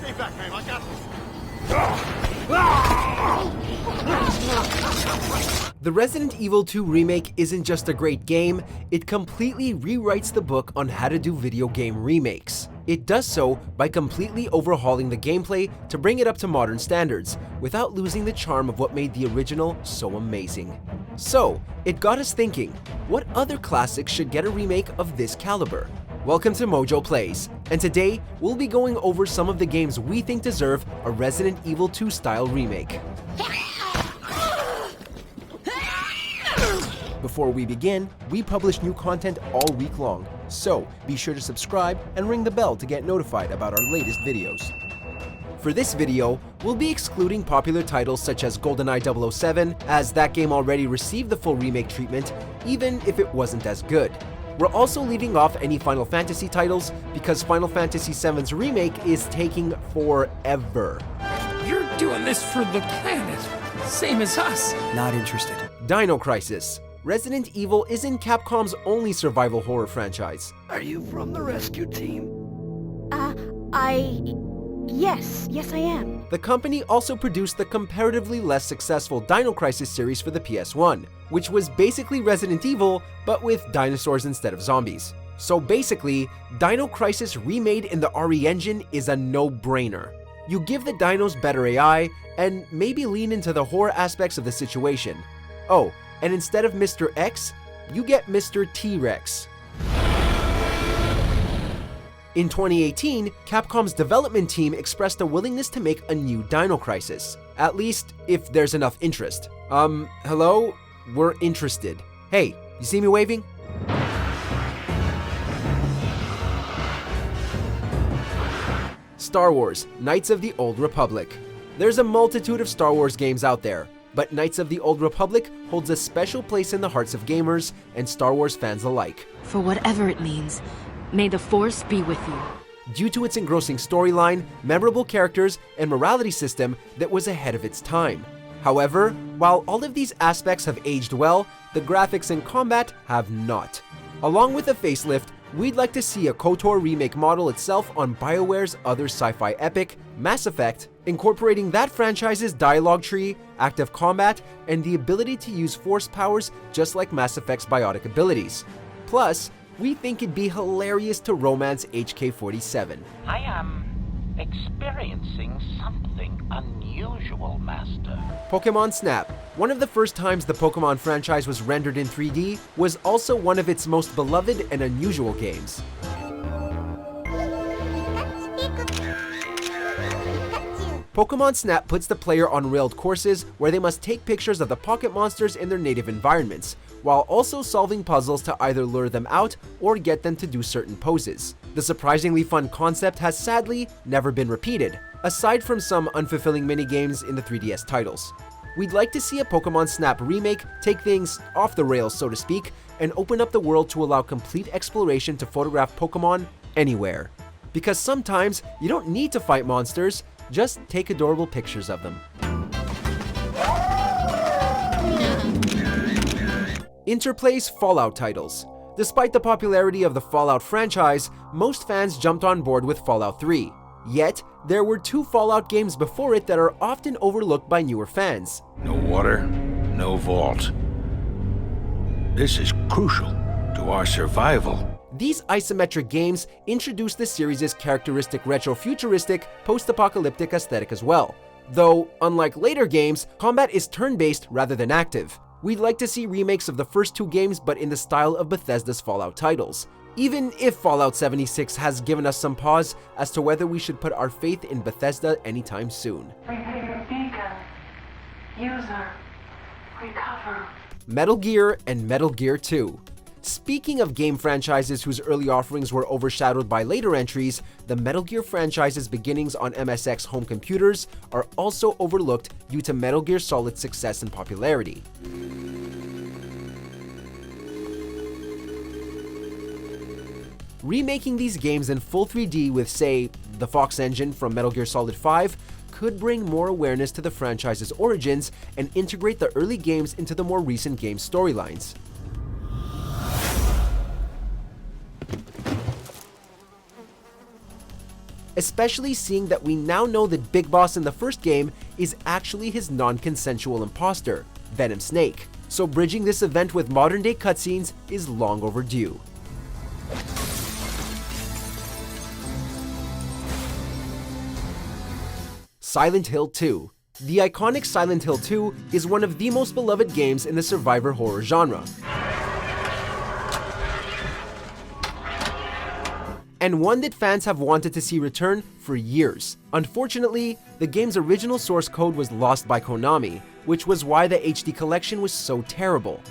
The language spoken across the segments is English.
Stay back, man. I got this. The Resident Evil 2 remake isn't just a great game, it completely rewrites the book on how to do video game remakes. It does so by completely overhauling the gameplay to bring it up to modern standards, without losing the charm of what made the original so amazing. So, it got us thinking, what other classics should get a remake of this caliber? Welcome to MojoPlays, and today we'll be going over some of the games we think deserve a Resident Evil 2 style remake. Before we begin, we publish new content all week long, so be sure to subscribe and ring the bell to get notified about our latest videos. For this video, we'll be excluding popular titles such as GoldenEye 007, as that game already received the full remake treatment, even if it wasn't as good. We're also leaving off any Final Fantasy titles because Final Fantasy VII's remake is taking forever. You're doing this for the planet, same as us. Not interested. Dino Crisis. Resident Evil isn't Capcom's only survival horror franchise. Are you from the rescue team? Yes, I am. The company also produced the comparatively less successful Dino Crisis series for the PS1, which was basically Resident Evil, but with dinosaurs instead of zombies. So basically, Dino Crisis remade in the RE engine is a no-brainer. You give the dinos better AI, and maybe lean into the horror aspects of the situation. Oh, and instead of Mr. X, you get Mr. T-Rex. In 2018, Capcom's development team expressed a willingness to make a new Dino Crisis. At least, if there's enough interest. Hello? We're interested. Hey, you see me waving? Star Wars: Knights of the Old Republic. There's a multitude of Star Wars games out there, but Knights of the Old Republic holds a special place in the hearts of gamers and Star Wars fans alike. For whatever it means, may the Force be with you. Due to its engrossing storyline, memorable characters, and morality system that was ahead of its time. However, while all of these aspects have aged well, the graphics and combat have not. Along with a facelift, we'd like to see a KOTOR remake model itself on BioWare's other sci-fi epic, Mass Effect, incorporating that franchise's dialogue tree, active combat, and the ability to use Force powers just like Mass Effect's biotic abilities. Plus, we think it'd be hilarious to romance HK-47. I am experiencing something unusual, Master. Pokémon Snap, one of the first times the Pokémon franchise was rendered in 3D, was also one of its most beloved and unusual games. Pokémon Snap puts the player on railed courses where they must take pictures of the pocket monsters in their native environments, while also solving puzzles to either lure them out or get them to do certain poses. The surprisingly fun concept has sadly never been repeated, aside from some unfulfilling minigames in the 3DS titles. We'd like to see a Pokémon Snap remake take things off the rails, so to speak, and open up the world to allow complete exploration to photograph Pokémon anywhere. Because sometimes you don't need to fight monsters, just take adorable pictures of them. Interplay's Fallout titles. Despite the popularity of the Fallout franchise, most fans jumped on board with Fallout 3. Yet, there were two Fallout games before it that are often overlooked by newer fans. No water, no vault. This is crucial to our survival. These isometric games introduced the series' characteristic retro-futuristic, post-apocalyptic aesthetic as well. Though, unlike later games, combat is turn-based rather than active. We'd like to see remakes of the first two games, but in the style of Bethesda's Fallout titles. Even if Fallout 76 has given us some pause as to whether we should put our faith in Bethesda anytime soon. Repair beacon. User. Recover. Metal Gear and Metal Gear 2. Speaking of game franchises whose early offerings were overshadowed by later entries, the Metal Gear franchise's beginnings on MSX home computers are also overlooked due to Metal Gear Solid's success and popularity. Remaking these games in full 3D with, say, the Fox engine from Metal Gear Solid 5 could bring more awareness to the franchise's origins and integrate the early games into the more recent game storylines. especially seeing that we now know that Big Boss in the first game is actually his non-consensual imposter, Venom Snake. So bridging this event with modern-day cutscenes is long overdue. Silent Hill 2. The iconic Silent Hill 2 is one of the most beloved games in the survivor horror genre, and one that fans have wanted to see return for years. Unfortunately, the game's original source code was lost by Konami, which was why the HD collection was so terrible.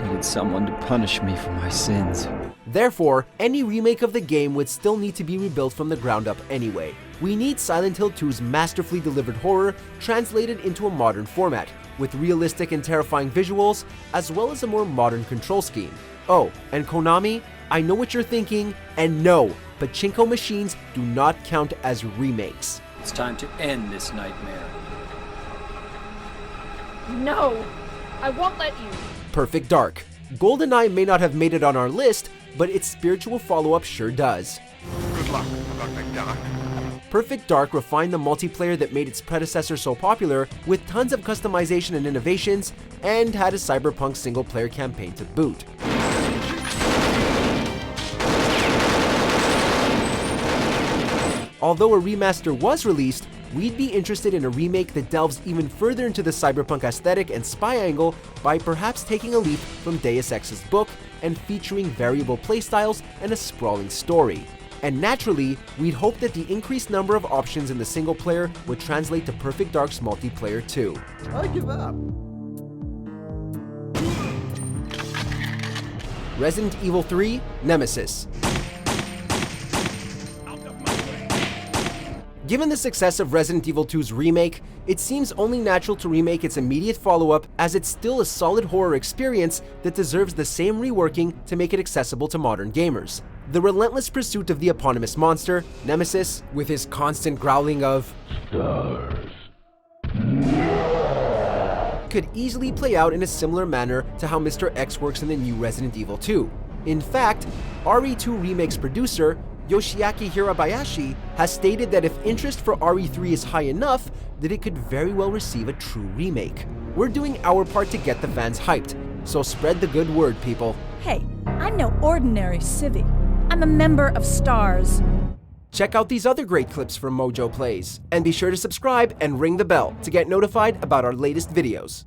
Needed someone to punish me for my sins. Therefore, any remake of the game would still need to be rebuilt from the ground up anyway. We need Silent Hill 2's masterfully delivered horror translated into a modern format, with realistic and terrifying visuals, as well as a more modern control scheme. Oh, and Konami, I know what you're thinking, and no, pachinko machines do not count as remakes. It's time to end this nightmare. No, I won't let you. Perfect Dark. GoldenEye may not have made it on our list, but its spiritual follow-up sure does. Good luck, Perfect Dark. Perfect Dark refined the multiplayer that made its predecessor so popular, with tons of customization and innovations, and had a cyberpunk single-player campaign to boot. Although a remaster was released, we'd be interested in a remake that delves even further into the cyberpunk aesthetic and spy angle by perhaps taking a leaf from Deus Ex's book and featuring variable playstyles and a sprawling story. And naturally, we'd hope that the increased number of options in the single player would translate to Perfect Dark's multiplayer too. I give up. Resident Evil 3 Nemesis. Given the success of Resident Evil 2's remake, it seems only natural to remake its immediate follow-up, as it's still a solid horror experience that deserves the same reworking to make it accessible to modern gamers. The relentless pursuit of the eponymous monster, Nemesis, with his constant growling of stars, could easily play out in a similar manner to how Mr. X works in the new Resident Evil 2. In fact, RE2 Remake's producer, Yoshiaki Hirabayashi, has stated that if interest for RE3 is high enough, that it could very well receive a true remake. We're doing our part to get the fans hyped, so spread the good word, people. Hey, I'm no ordinary civvy. I'm a member of STARS. Check out these other great clips from MojoPlays, and be sure to subscribe and ring the bell to get notified about our latest videos.